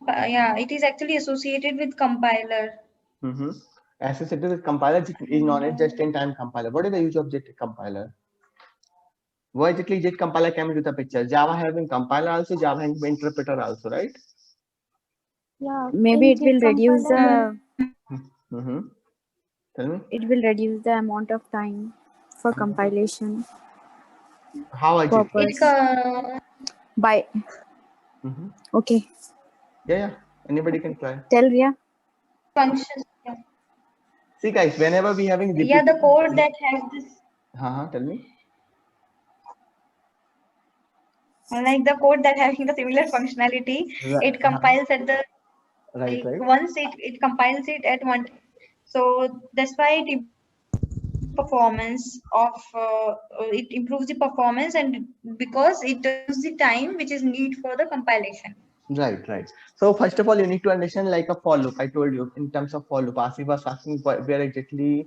Yeah, it is actually associated with compiler. Associated with compiler is known as just-in-time compiler. What is the use of JIT compiler? Why exactly JIT compiler came into the picture? Java having compiler also, Java having interpreter also, right? Yeah, Maybe in it will JIT reduce compiler, the Mm-hmm. Tell me. it will reduce the amount of time for compilation How exactly? It purpose by Mm-hmm. okay. Yeah. Anybody can try. Tell Ria. function. Yeah. See, guys, whenever we having Yeah, the repeated, code that has this, tell me. like the code that having the similar functionality, Right. it compiles at the Right. like Right. once it compiles it at one time. So that's why it improves the performance and because it reduces the time which is need for the compilation. Right. So first of all, you need to understand like a for loop. I told you in terms of for loop. Asif was asking where exactly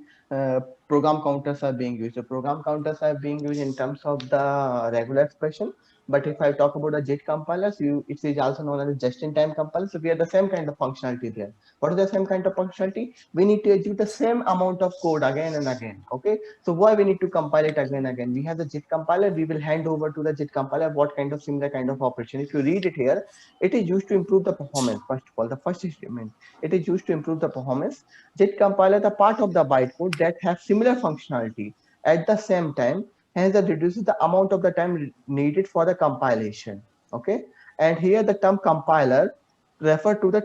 program counters are being used. The program counters are being used in terms of the regular expression. But if I talk about the JIT compilers, it is also known as just-in-time compiler. So we have the same kind of functionality there. What is the same kind of functionality? We need to execute the same amount of code again and again. Okay. So why we need to compile it again and again? We have the JIT compiler. We will hand over to the JIT compiler what kind of similar kind of operation. If you read it here, it is used to improve the performance. First of all, the first statement, it is used to improve the performance. JIT compiler, the part of the bytecode that has similar functionality at the same time, hence it reduces the amount of the time needed for the compilation. Okay, and here the term compiler refer to the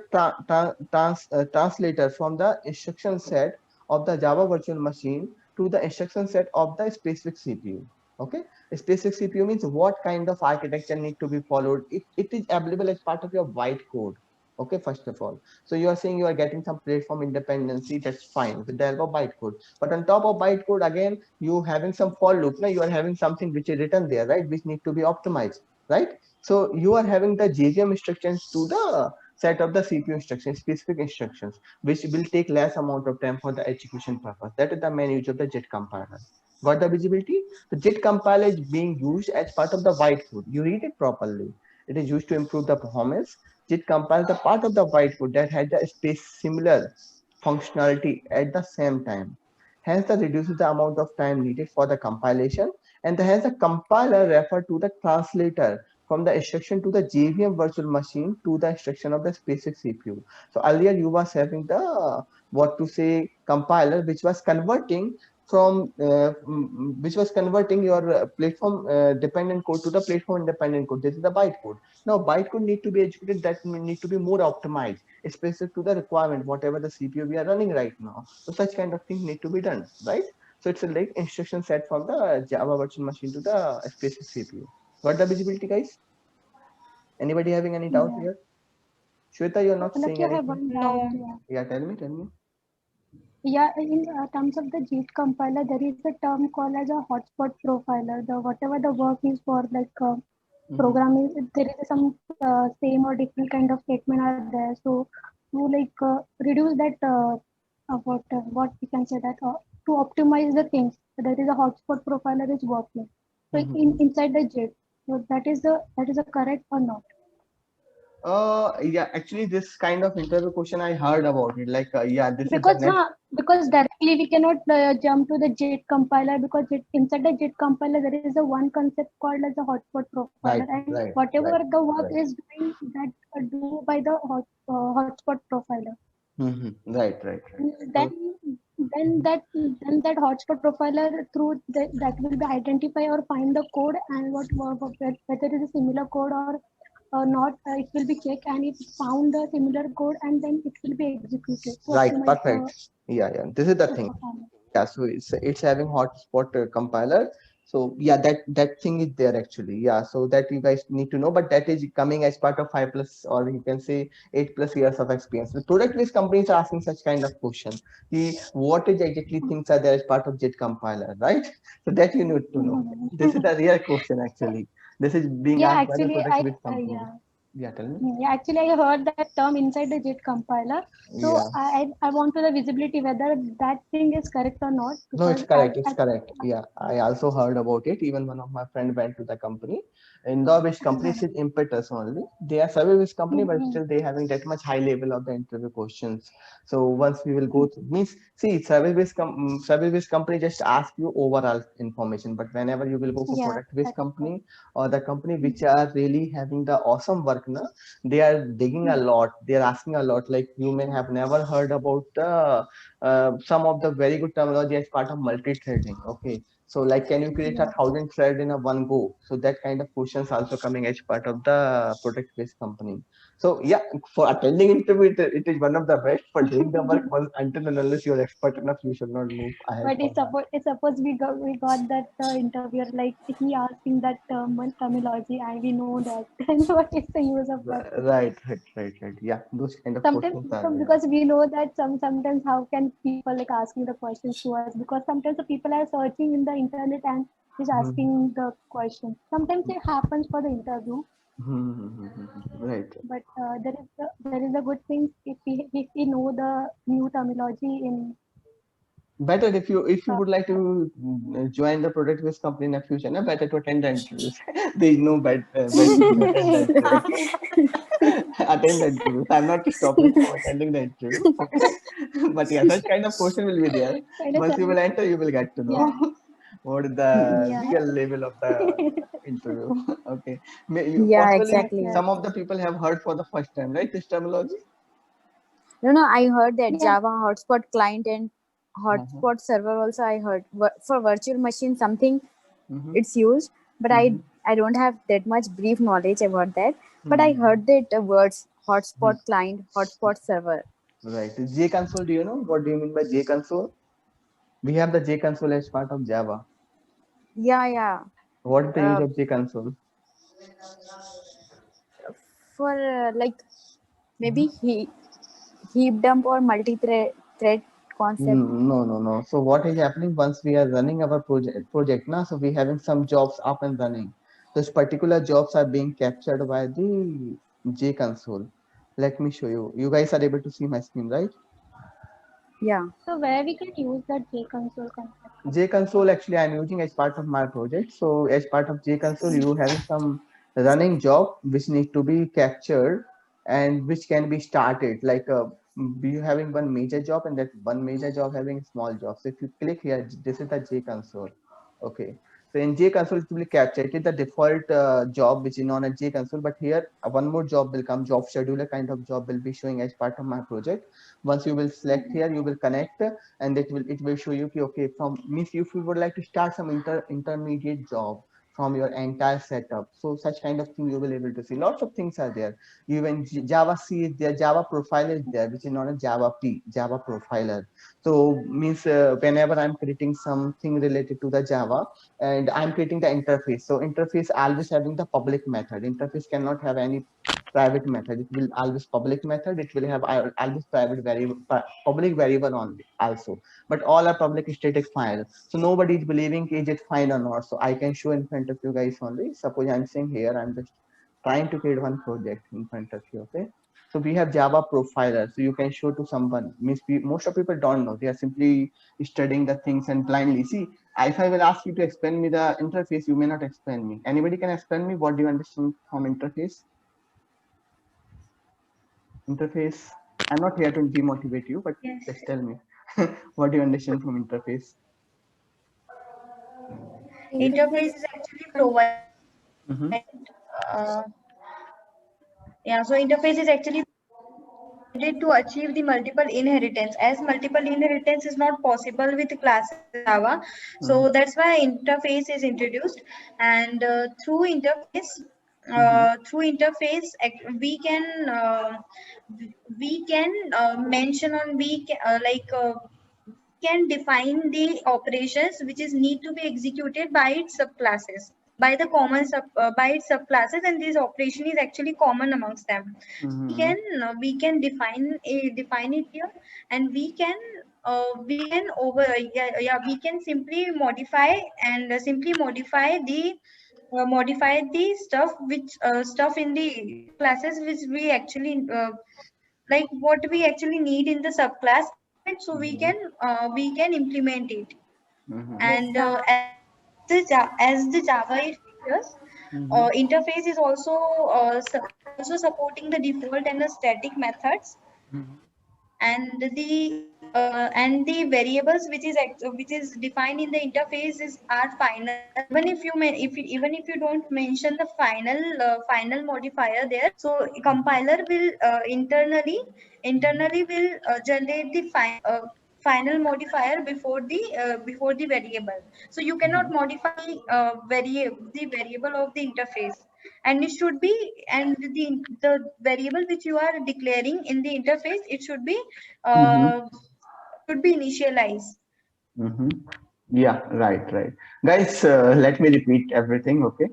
translator from the instruction set of the Java virtual machine to the instruction set of the specific CPU. Okay, specific CPU means what kind of architecture need to be followed. It is available as part of your bytecode. Okay, first of all. So you are saying you are getting some platform independency, that's fine with the help of bytecode. But on top of bytecode, again, you having some for loop. Now you are having something which is written there, right? Which need to be optimized, right? So you are having the JVM instructions to the set of the CPU instructions, specific instructions, which will take less amount of time for the execution purpose. That is the main use of the JIT compiler. Got the visibility? The JIT compiler is being used as part of the bytecode. You read it properly. It is used to improve the performance. JIT compiles the part of the bytecode that has the space similar functionality at the same time. Hence, that reduces the amount of time needed for the compilation, and hence the compiler refer to the translator from the instruction to the JVM virtual machine to the instruction of the specific CPU. So earlier you was having the what to say compiler which was converting from which was converting your platform dependent code to the platform independent code. This is the bytecode. Now bytecode need to be executed, that need to be more optimized, specific to the requirement, whatever the CPU we are running right now. So such kind of things need to be done, right? So it's a like instruction set from the Java virtual machine to the specific CPU. Got the visibility, guys? Anybody having any doubt yeah. here? Shweta, you're not saying Lucky I have anything. one doubt. No. Yeah. Yeah, tell me. Yeah, in terms of the JIT compiler, there is a term called as a hotspot profiler. The whatever the work is for, like Mm-hmm. programming, there is some same or different kind of statement are there. So to like reduce that, what we can say that to optimize the things, there is a hotspot profiler is working. So in Mm-hmm. inside the JIT, so that is a correct or not? Yeah, actually, this kind of interview question I heard about it. Like, yeah, this is the Because next. because directly we cannot jump to the JIT compiler, because inside the JIT compiler there is a one concept called as a hotspot profiler, Right, and right, whatever right, the work right. is doing that do by the hotspot profiler. Right, right. then So, then that hotspot profiler through that will be identify or find the code, and whether it is a similar code or not, it will be checked, and it found the similar code, and then it will be executed to right, optimize perfect. Yeah. This is the the thing. performance. Yeah, so it's having hotspot compiler. So yeah, that thing is there actually. Yeah, so that you guys need to know, but that is coming as part of 5+ or you can say 8+ years of experience. The product-based companies are asking such kind of question. The what is exactly things are there as part of JIT compiler, right? So that you need to know. This is the real question actually. This is being Yeah, asked by the actually, product-based companies. yeah. Yeah, tell me. Yeah, actually, I heard that term inside the JIT compiler. So Yeah. I want to the visibility whether that thing is correct or not, No, because it's correct. It's correct. Yeah, I also heard about it. Even one of my friend went to the company Indore-based companies with impetus only. They are service-based company, but still they having that much high level of the interview questions. So once we will go through, means see service-based company just ask you overall information, but whenever you will go for Yeah, product-based that's true. company or the company which are really having the awesome work, na, they are digging a lot. They are asking a lot. Like you may have never heard about the some of the very good terminology as part of multi-threading. Okay, so like, can you create a Yeah. 1,000 thread in a one go? So that kind of questions also coming as part of the product-based company. So yeah, for attending interview, it is one of the best. For doing the work, once until and unless you're expert enough, you should not move ahead But for that. it's suppose we got that interviewer like he asking that terminology and we know that. Then what is the use of that? Right. Yeah, those kind of Sometimes questions are there. because we know that sometimes how can people like asking the questions to us, because sometimes the people are searching in the internet and just Mhm. asking the question. Sometimes it happens for the interview, Right. but there is a good thing if we know the new terminology in Better if you uh, would like to join the product based company in the future, no, better to attend the interviews. There is no bad thing to attend the interview. Attend the interview. I'm not stopping from attending the interview. Okay. But yeah, such kind of question will be there. kind of Once you will enter, you will get to yeah, know what is the yeah. real level of the interview. Okay. Yeah, Possibly exactly. Yes, some of the people have heard for the first time, right? This terminology. No, I heard that yeah. Java hotspot client and Uh-huh. hotspot server also I heard. For virtual machine something Mm-hmm. it's used, but Mm-hmm. I don't have that much brief knowledge about that. But I Mm-hmm. heard that words hotspot client, hotspot server. Right. J console, do you know? What do you mean by J console? We have the J console as part of Java. Yeah. What is the use Uh, of J console? for like maybe Mhm. heap dump or multi thread concept. No. So what is happening once we are running our project now? So we having some jobs up and running. Those particular jobs are being captured by the J console. Let me show you. You guys are able to see my screen, right? Yeah. So where we can use that J console concept? J console actually I'm using as part of my project. So as part of J console, you having some running job which need to be captured and which can be started. Like you having one major job and that one major job having small jobs. So if you click here, this is the J console. Okay. So in J console it will be captured. It is the default job which is known as J console. But here one more job will come. Job scheduler kind of job will be showing as part of my project. Once you will select here, you will connect and it will show you okay, from means if you would like to start some intermediate job from your entire setup, so such kind of thing you will able to see. Lots of things are there. Even Java C is there, Java profile is there, which is known as Java P, Java profiler. So means whenever I'm creating something related to the Java and I'm creating the interface, so interface always having the public method. Interface cannot have any private method. It will always public method. It will have always private variable, public variable only also. But all are public static file. So nobody is believing is it fine or not. So I can show in front of you guys only. Suppose I'm saying here, I'm just trying to create one project in front of you. Okay. So we have Java profiler. So you can show to someone. Means most of people don't know. They are simply studying the things and blindly. See, if I will ask you to explain me the interface, you may not explain me. Anybody can explain me what do you understand from interface? Interface. I'm not here to demotivate you, but Yes. just tell me what do you understand from interface? Interface is actually provided. Mm-hmm. Uh, yeah, so interface is actually to achieve the multiple inheritance, as multiple inheritance is not possible with classes in Java. So Mm-hmm. that's why interface is introduced. And Mm-hmm. we can mention on can define the operations which is need to be executed by its subclasses, by the by its subclasses, and this operation is actually common amongst them. Mm-hmm. We can define it here, and we can simply modify and modify the stuff in the subclasses which we actually like what we actually need in the subclass, so we can implement it. Mm-hmm. Yes, And as the Java is features, Interface is also also supporting the default and the static methods, and the variables which is defined in the interface are final. Even if you even if you don't mention the final modifier there, so compiler will internally will generate the final modifier before the variable. So you cannot modify the variable of the interface, and it should be, and the variable which you are declaring in the interface, it Mm-hmm. should be initialized. Mm-hmm. Yeah, right. Guys, let me repeat everything, okay?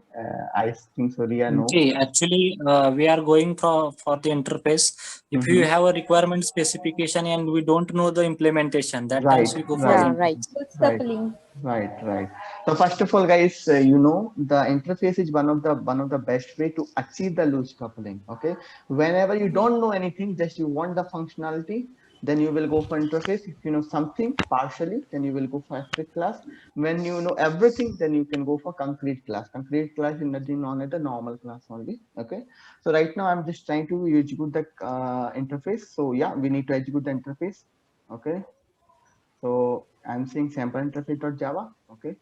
I think so, Ria, no. Okay, actually, we are going for the interface. If you have a requirement specification and we don't know the implementation, that times Right, we go for the Yeah, right, right. interface. Bootstrapping. right. So first of all, guys, you know, the interface is one of the best way to achieve the loose coupling. Okay, whenever you don't know anything, just you want the functionality, then you will go for interface. If you know something partially, then you will go for abstract class. When you know everything, then you can go for concrete class. Concrete class is nothing on the normal class only. Okay, so right now I'm just trying to execute the interface. So yeah, we need to execute the interface. Okay. So I'm saying sample interface.java. Okay.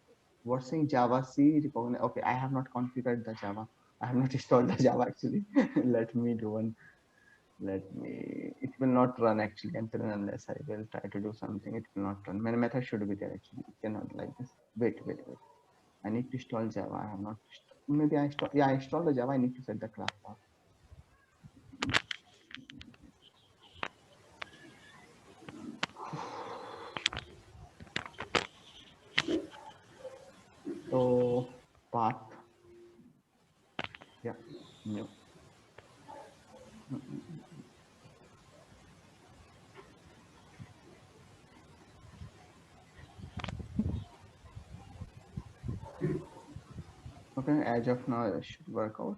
What's saying Java C recognize? Okay, I have not configured the Java. I have not installed the Java actually. Let me do one. Let me. It will not run actually until and unless I will try to do something. It will not run. My method should be there actually. It cannot like this. Wait. I need to install Java. I have not. Maybe I install. Yeah, I installed the Java. I need to set the class path. So path. Yeah. New. Okay. As of now, it should work out.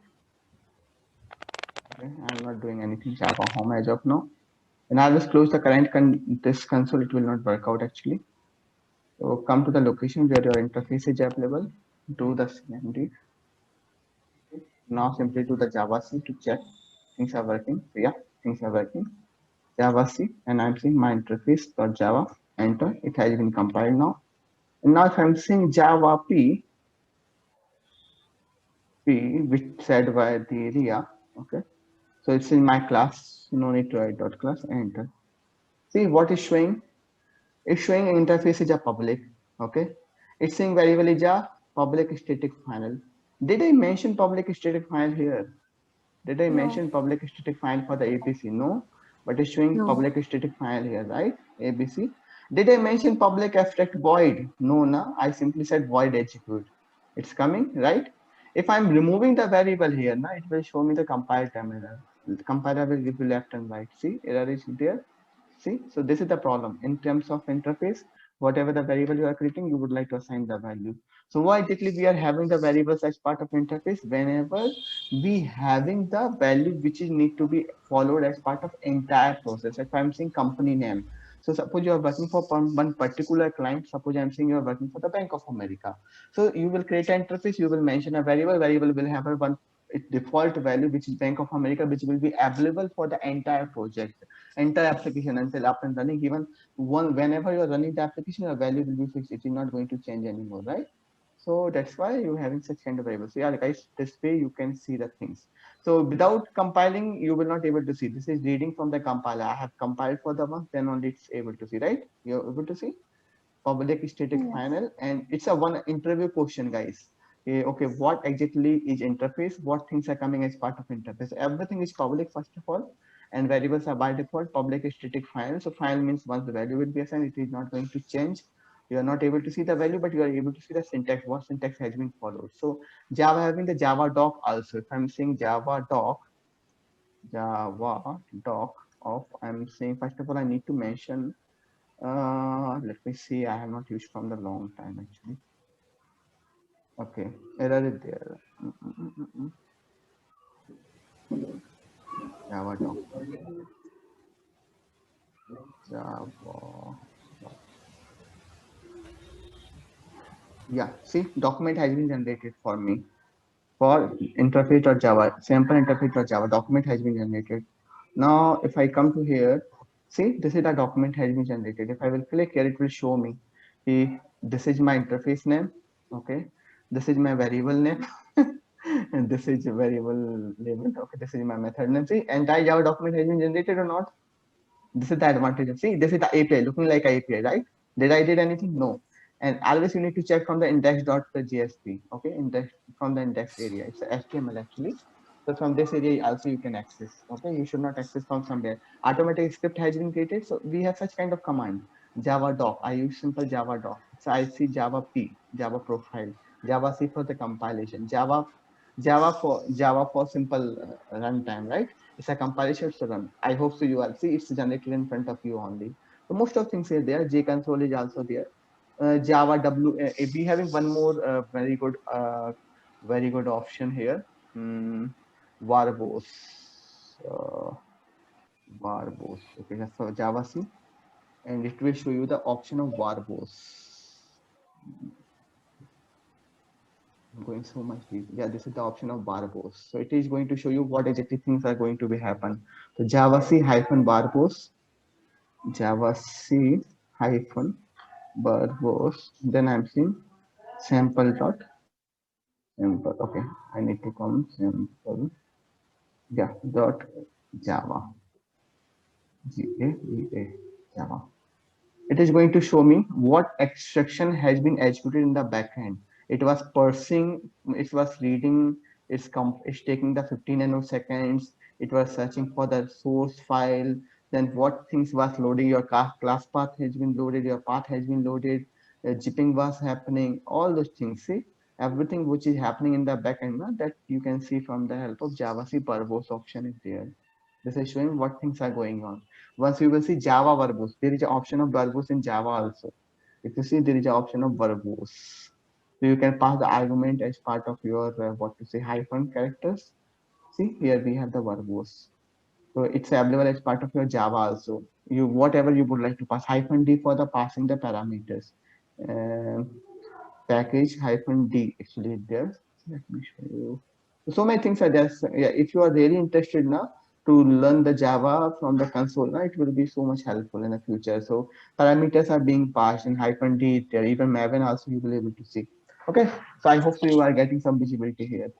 Okay, I'm not doing anything Java home as of now. And I'll just close the current this console. It will not work out actually. So come to the location where your interface is available. Do the cmd. Now simply do the Java C to check things are working. So yeah, things are working. Java C, and I'm seeing my interface.java. Enter. It has been compiled now. And now if I'm seeing Java P, which said by the area. Okay. So it's in my class. No need to write dot class. Enter. See what is showing. It's showing interface is a public. Okay. It's saying variable is a public static file. Did I mention public static file here? Did I No. mention public static file for the ABC? No, but it's showing No. public static file here, right? ABC. Did I mention public abstract void? No, no. I simply said void execute. It's coming, right? If I'm removing the variable here, now it will show me the compile time error. The compiler will give you left and right. See, error is there. See, so this is the problem in terms of interface. Whatever the variable you are creating, you would like to assign the value. So why exactly we are having the variables as part of interface? Whenever we having the value which is need to be followed as part of entire process. If I'm saying company name, so suppose you are working for one particular client. Suppose I'm saying you are working for the Bank of America. So you will create an interface. You will mention a variable. Variable will have a one default value which is Bank of America, which will be available for the entire project, entire application until up and running. Even one whenever you're running the application, your value will be fixed. It is not going to change anymore, right? So that's why you're having such kind of variables. So yeah, guys, this way you can see the things. So without compiling, you will not able to see. This is reading from the compiler. I have compiled for the one, then only it's able to see, right? You're able to see public static Yes. final, and it's a one interview question, guys. Okay, what exactly is interface? What things are coming as part of interface? Everything is public first of all, and variables are by default public static file. So file means once the value will be assigned, it is not going to change. You are not able to see the value, but you are able to see the syntax, what syntax has been followed. So Java having the Java doc also. If I'm saying Java doc of, I'm saying first of all, I need to mention, let me see, I have not used from the long time actually. Okay, error is there. Java doc. Java doc. Yeah, see, document has been generated for me for interface.java, sample interface.java document has been generated. Now, if I come to here, see, this is the document has been generated. If I will click here, it will show me. This is my interface name. Okay. This is my variable name. And this is a variable label. Okay. This is my method name. See, entire Java document has been generated or not? This is the advantage of, see, this is the API looking like API, right? Did I did anything? No. And always you need to check from the index.jsp. Okay. Index from the index area. It's HTML actually. So from this area also you can access. Okay, you should not access from somewhere. Automatic script has been created. So we have such kind of command. Java doc. I use simple Java doc. So I see Java P, Java profile, Java C for the compilation, Java for simple runtime, right? It's a compilation to run. I hope so. You will see it's generated in front of you only. So most of things are there. JConsole is also there. Java W. We having one more very good option here. Verbose. Verbose. Okay, that's for Java C, and it will show you the option of verbose. I'm going so much deep. Yeah, this is the option of verbose. So it is going to show you what exactly things are going to be happen. So Java C hyphen verbose, Java C hyphen verbose. Then I'm seeing sample dot sample. Okay, I need to come sample. Yeah, dot Java. Java. It is going to show me what extraction has been executed in the backend. It was parsing, it was reading, it's taking the 15 nanoseconds, it was searching for the source file, then what things was loading, your class path has been loaded, your path has been loaded, zipping was happening, all those things. See, everything which is happening in the backend that you can see from the help of Java C verbose option is there. This is showing what things are going on. Once you will see Java verbose, there is an option of verbose in Java also. If you see, there is an option of verbose. So you can pass the argument as part of your what to say hyphen characters. See, here we have the verbose. So it's available as part of your Java also. You whatever you would like to pass hyphen D for the passing the parameters. Package hyphen D actually there. Let me show you. So many things are there. So, yeah, if you are really interested now to learn the Java from the console, now it will be so much helpful in the future. So parameters are being passed in hyphen D there. Even Maven also you will be able to see. Okay, so I hope you are getting some visibility here.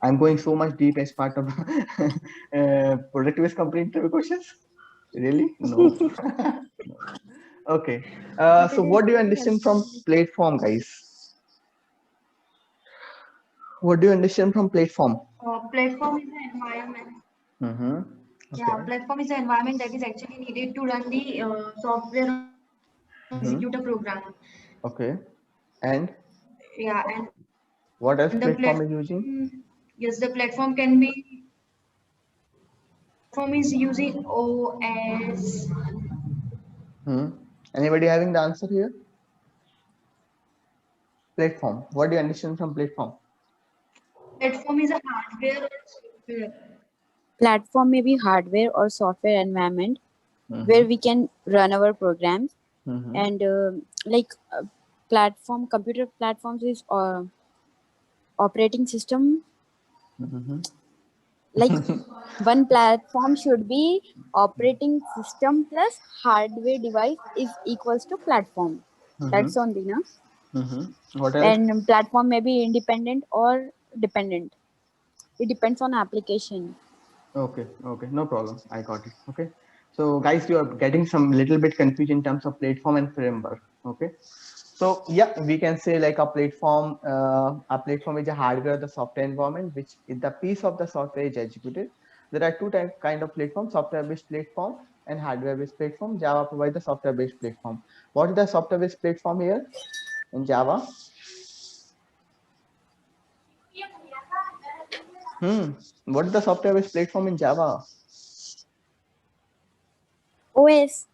I'm going so much deep as part of product-based company interview questions. Really? No. No. Okay. So what do you understand from platform, guys? What do you understand from platform? Platform is an environment. Mm-hmm. Yeah, Okay. platform is an environment that is actually needed to run the software or execute a program. Okay. And Yeah, and what else the platform is using? yes, the platform can be, platform is using OS. Anybody having the answer here? Platform. What do you understand from platform? Platform is a hardware or software. Platform may be hardware or software environment where we can run our programs. And platform, computer platforms is operating system. Like one platform should be operating system plus hardware device is equals to platform. That's only, no? What else? And platform may be independent or dependent. It depends on application. Okay, okay, no problem. I got it. Okay. So guys, you are getting some little bit confused in terms of platform and framework. Okay. So yeah, we can say like a platform is a hardware or the software environment, which is the piece of the software is executed. There are two kind of platforms, software-based platform and hardware-based platform. Java provides the software-based platform. What is the software-based platform here in Java? What is the software-based platform in Java? OS,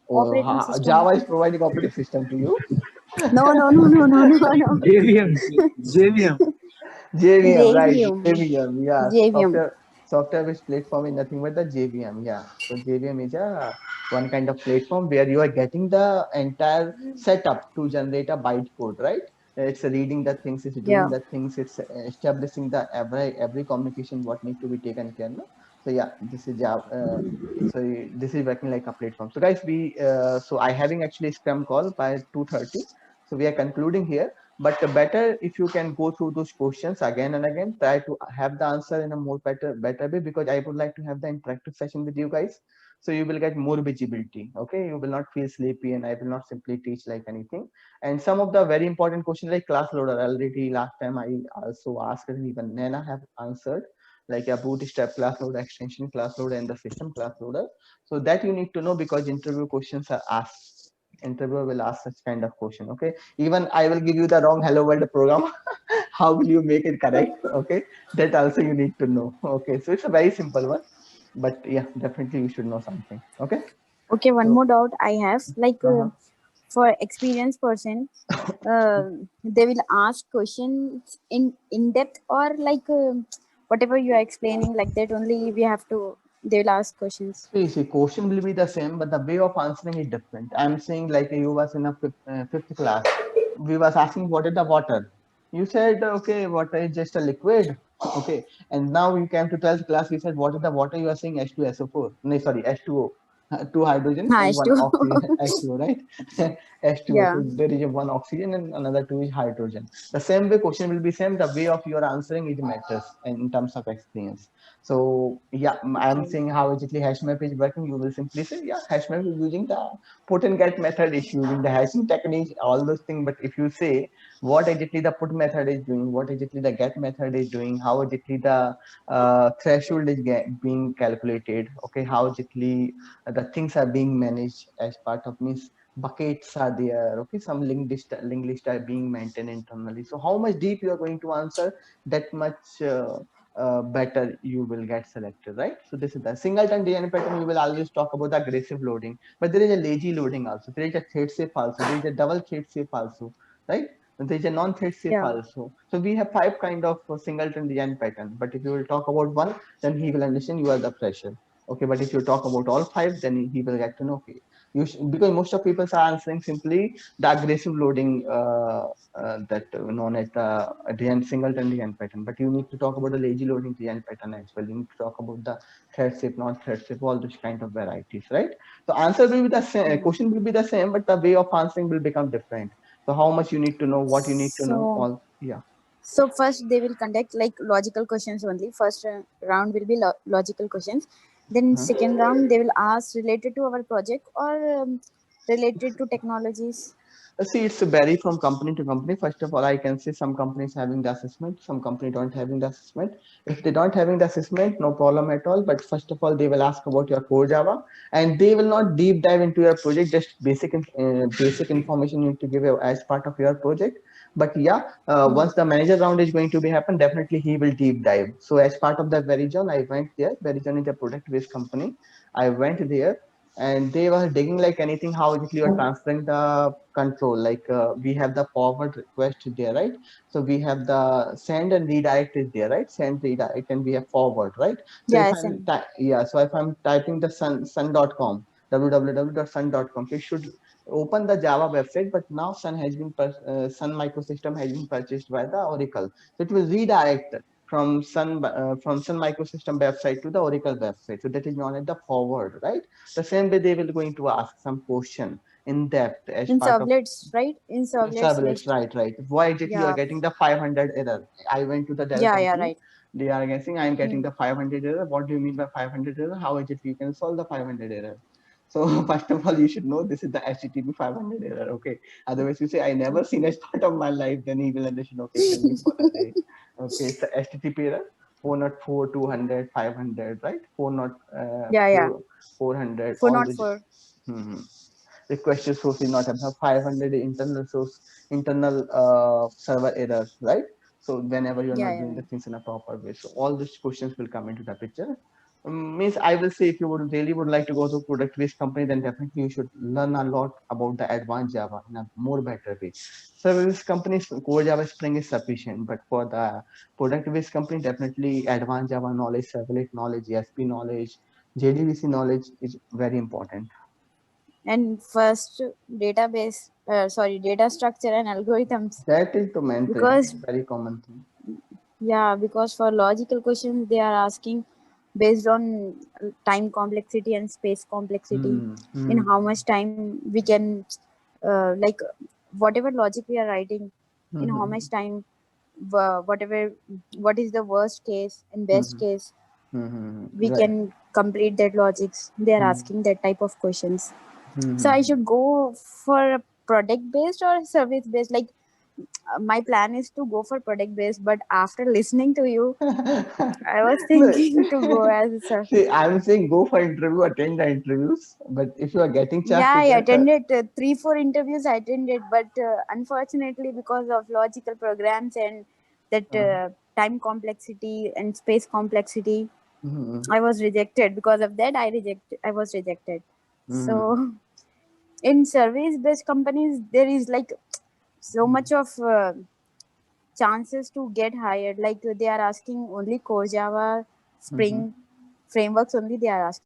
operating system. Java is providing operating system to you. No. JVM. JVM, right? JVM. JVM, yeah. JVM. Software-based platform is nothing but the JVM, yeah. So JVM is one kind of platform where you are getting the entire setup to generate a bytecode, right? It's reading the things, it's doing Yeah. the things, it's establishing the every communication what need to be taken care of. So yeah, this is Java. So this is working like a platform. So guys, so I having actually Scrum call by 2:30. So we are concluding here. But better if you can go through those questions again and again, try to have the answer in a more better way, because I would like to have the interactive session with you guys. So you will get more visibility. Okay, you will not feel sleepy, and I will not simply teach like anything. And some of the very important questions like class loader, already last time I also asked, and even Nana have answered, like a bootstrap class loader, extension class loader, and the system class loader. So that you need to know, because interview questions are asked. Interviewer will ask such kind of question. Okay, even I will give you the wrong hello world program. How will you make it correct? Okay, that also you need to know. Okay, so it's a very simple one, but yeah, definitely you should know something. Okay, Okay, one so more doubt I have. Like uh-huh. for experienced person, they will ask questions in depth, or like whatever you are explaining, like that only we have to. They will ask questions. See, question will be the same, but the way of answering is different. I'm saying like you was in a fifth class. We was asking what is the water. You said, okay, water is just a liquid. Okay. And now you came to 12th class, we said, what is the water? You are saying H2SO4. No, sorry, H2O. Two hydrogen and Nice one to. oxygen, H2O, right? H2O. Yeah. So there is a one oxygen and another two is hydrogen. The same way question will be same. The way of your answering it matters in terms of experience. So yeah, I'm Okay. saying how exactly hash map is working. You will simply say, yeah, hash map is using the put and get method, is using the hashing technique, all those things. But if you say what exactly the put method is doing, what exactly the get method is doing, how exactly the threshold is being calculated, okay, how exactly the things are being managed as part of means buckets are there, okay, some link list are being maintained internally. So how much deep you are going to answer, that much better you will get selected, right? So this is the singleton design pattern. You will always talk about the aggressive loading, but there is a lazy loading also. There is a thread safe also. There is a double thread safe also, right? And there is a non-thread safe Yeah. also. So we have 5 kind of singleton design pattern. But if you will talk about one, then he will understand you are the fresher. Okay, but if you talk about all 5, then he will get to know. Okay, because most of people are answering simply the aggressive loading that known as the design singleton design pattern. But you need to talk about the lazy loading design pattern as well. You need to talk about the thread shape, not thread shape, all those kind of varieties, right? So answer will be the same, Yeah. question will be the same, but the way of answering will become different. So how much you need to know, what you need to know, So all yeah. so first they will conduct like logical questions only. First round will be logical questions. Then Huh? second round they will ask related to our project, or related to technologies. See, it's vary from company to company. First of all, I can say some companies having the assessment, some company don't having the assessment. If they don't having the assessment, no problem at all. But first of all, they will ask about your core Java, and they will not deep dive into your project. Just basic information you need to give as part of your project. But yeah, Hmm. once the manager round is going to be happen, definitely he will deep dive. So as part of that Verizon, I went there. Verizon is a product based company. I went there, and they were digging like anything how exactly you're transferring the control, like we have the forward request there, right? So we have the send and redirect is there, right? Send, redirect, and we have forward, right? So if Yeah, I'm SN. yeah, so if I'm typing the sun.com, www.sun.com, it should open the Java website, but now Sun Microsystem has been purchased by the Oracle, so it will redirect from Sun Microsystem website to the Oracle website. So that is known as the forward, right? The same way they will going to ask some question in depth as In part of servlets, right? In servlets servlets, list. right. Why exactly you are Yeah. getting the 500 error? I went to the Dell Yeah, yeah, company. right. They are guessing I am getting Hmm. the 500 error. What do you mean by 500 error? How exactly you can solve the 500 error? So first of all, you should know this is the HTTP 500 error. Okay. Otherwise, you say I never Okay. seen a part of my life. Then he will understand. Okay, tell me what are they? Okay, it's the HTTP error. 404, 200, 500, right? 4 not Yeah, yeah. 400. For All not the for. request source is not enough. 500 internal source, internal server errors, right? So whenever you're Yeah, not yeah, doing the yeah. things in a proper way, so all these questions will come into the picture. Means I will say if you would really would like to go to product based company, then definitely you should learn a lot about the advanced Java in a more better way. Service companies core Java Spring is sufficient, but for the product based company, definitely advanced Java knowledge, servlet knowledge, ESP knowledge, JDBC knowledge is very important. And first database sorry, data structure and algorithms. That is the main thing. Because Very common thing. yeah, because for logical questions they are asking based on time complexity and space complexity. In how much time we can like whatever logic we are writing, in how much time, whatever, what is the worst case and best case we Right. can complete that logics. They are asking that type of questions. So I should go for product based or service based? Like my plan is to go for product based, but after listening to you, I was No. thinking to go as a service. See, I'm saying go for interview, attend the interviews. But if you are getting chance Yeah, to I get attended 3-4 interviews. I attended, but unfortunately, because of logical programs and that time complexity and space complexity, I was rejected. Because of that, I was rejected. So in service-based companies, there is like so much of chances to get hired. Like they are asking only core Java, Spring frameworks only. They are asking.